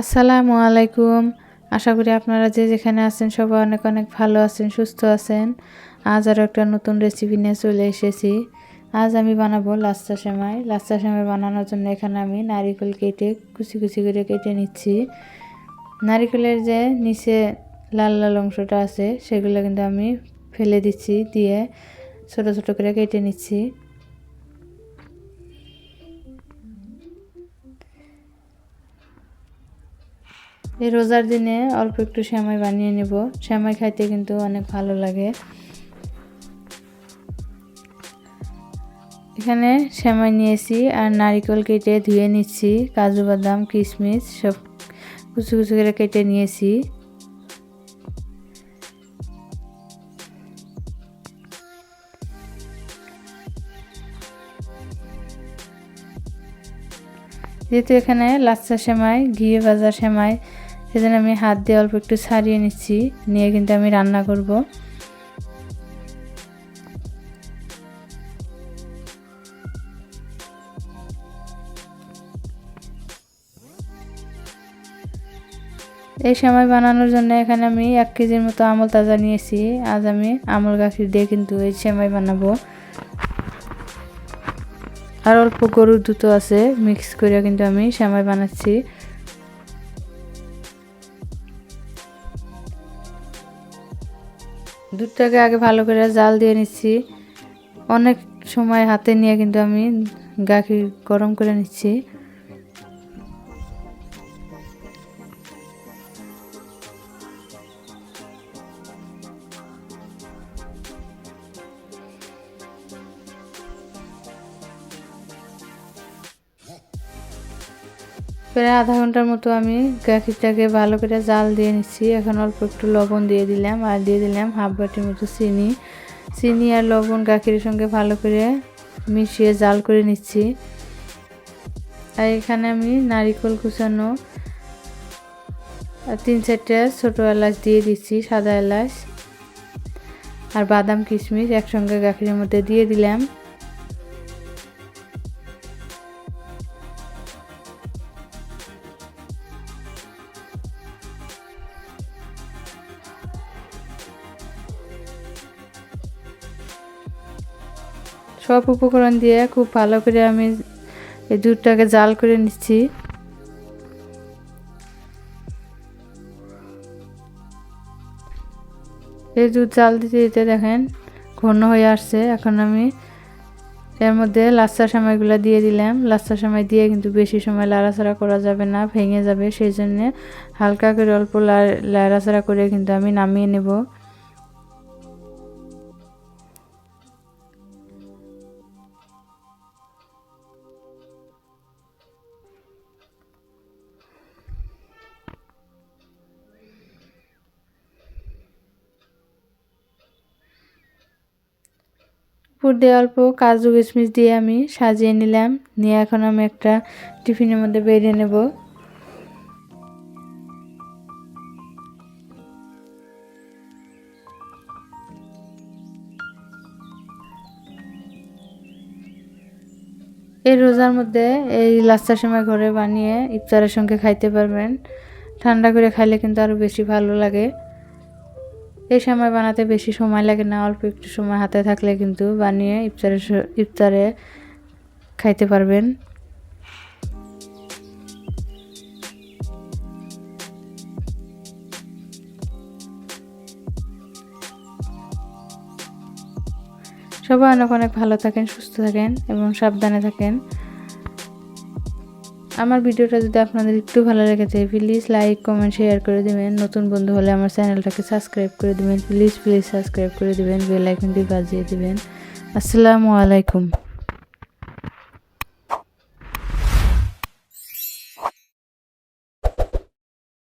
আসসালামু আলাইকুম। আশা করি আপনারা যে যেখানে আছেন সবাই অনেক অনেক ভালো আছেন, সুস্থ আছেন। আজ আরও একটা নতুন রেসিপি নিয়ে চলে এসেছি। আজ আমি বানাবো লাচ্ছা সেমাই। লাচ্ছা সেমাই বানানোর জন্য এখানে আমি নারিকেল কেটে কুচি কুচি করে কেটে নিচ্ছি। নারিকেলের যে নিচে লাল লাল অংশটা আছে সেগুলো কিন্তু আমি ফেলে দিচ্ছি, দিয়ে ছোট ছোট করে কেটে নিচ্ছি। এই রোজার দিনে অল্প একটু সেমাই বানিয়ে নেব। সেমাই খাইতে কিন্তু অনেক ভালো লাগে। এখানে সেমাই নিয়েছি আর নারকেল কেটে ধুয়ে নিচ্ছি, কাজু বাদাম কিশমিশ সব কুচি কুচি করে কেটে নিয়েছি। যেহেতু এখানে লাচ্ছা সেমাই ঘিয়ে ভাজা সেমাই, সেজন্য আমি হাত দিয়ে অল্প একটু ছাড়িয়ে নিচ্ছি, নিয়ে কিন্তু আমি রান্না করব। এই সেমাই বানানোর জন্য এখানে আমি 1 কেজির মতো আমল তাজা নিয়েছি। আজ আমি আমল গাখির দিয়ে কিন্তু এই সেমাই বানাবো। আর অল্প গরুর দুধও আছে, মিক্স করে কিন্তু আমি সেমাই বানাচ্ছি। দুধটাকে আগে ভালো করে জাল দিয়ে নিচ্ছি। অনেক সময় হাতে নিয়ে কিন্তু আমি গাখির গরম করে নিচ্ছি। প্রায় আধা ঘন্টার মতো আমি গাখিরটাকে ভালো করে জাল দিয়ে নিচ্ছি। এখন অল্প একটু লবণ দিয়ে দিলাম, আর দিয়ে দিলাম হাফ বাটির মতো চিনি। চিনি আর লবণ গাখিরের সঙ্গে ভালো করে মিশিয়ে জাল করে নিচ্ছি। আর এখানে আমি নারিকেল কুচানো আর 3-4টা ছোটো এলাচ দিয়ে দিচ্ছি, সাদা এলাচ, আর বাদাম কিশমিশ একসঙ্গে গাখিরের মধ্যে দিয়ে দিলাম। সব উপকরণ দিয়ে খুব ভালো করে আমি এই দুধটাকে জাল করে নিচ্ছি। এই দুধ জাল দিতে দিতে দেখেন ঘন হয়ে আসছে। এখন আমি এর মধ্যে লাচ্ছা সেমাইগুলো দিয়ে দিলাম। লাচ্ছা সেমাই দিয়ে কিন্তু বেশি সময় লাড়াচাড়া করা যাবে না, ভেঙে যাবে। সেই জন্যে হালকা করে অল্প লাড়াচাড়া করে কিন্তু আমি নামিয়ে নেব। উপর দিয়ে অল্প কাজু কিশমিশ দিয়ে আমি সাজিয়ে নিলাম, নিয়ে এখন আমি একটা টিফিনের মধ্যে বেরিয়ে নেব। এই রোজার মধ্যে এই লাচ্ছা সেমাই ঘরে বানিয়ে ইফতারের সঙ্গে খাইতে পারবেন। ঠান্ডা করে খাইলে কিন্তু আরও বেশি ভালো লাগে। এই সেমাই বানাতে বেশি সময় লাগে না, অল্প একটু সময় হাতে থাকলে কিন্তু বানিয়ে ইফতারে খাইতে পারবেন। সবাই অনেক অনেক ভালো থাকেন, সুস্থ থাকেন এবং সাবধানে থাকেন। আমার ভিডিওটা যদি আপনাদের একটু ভালো লেগে থাকে প্লিজ লাইক কমেন্ট শেয়ার করে দেবেন। নতুন বন্ধু হলে আমার চ্যানেলটাকে সাবস্ক্রাইব করে দেবেন, প্লিজ সাবস্ক্রাইব করে দেবেন, বেল আইকনটি বাজিয়ে দেবেন। আসসালামু আলাইকুম।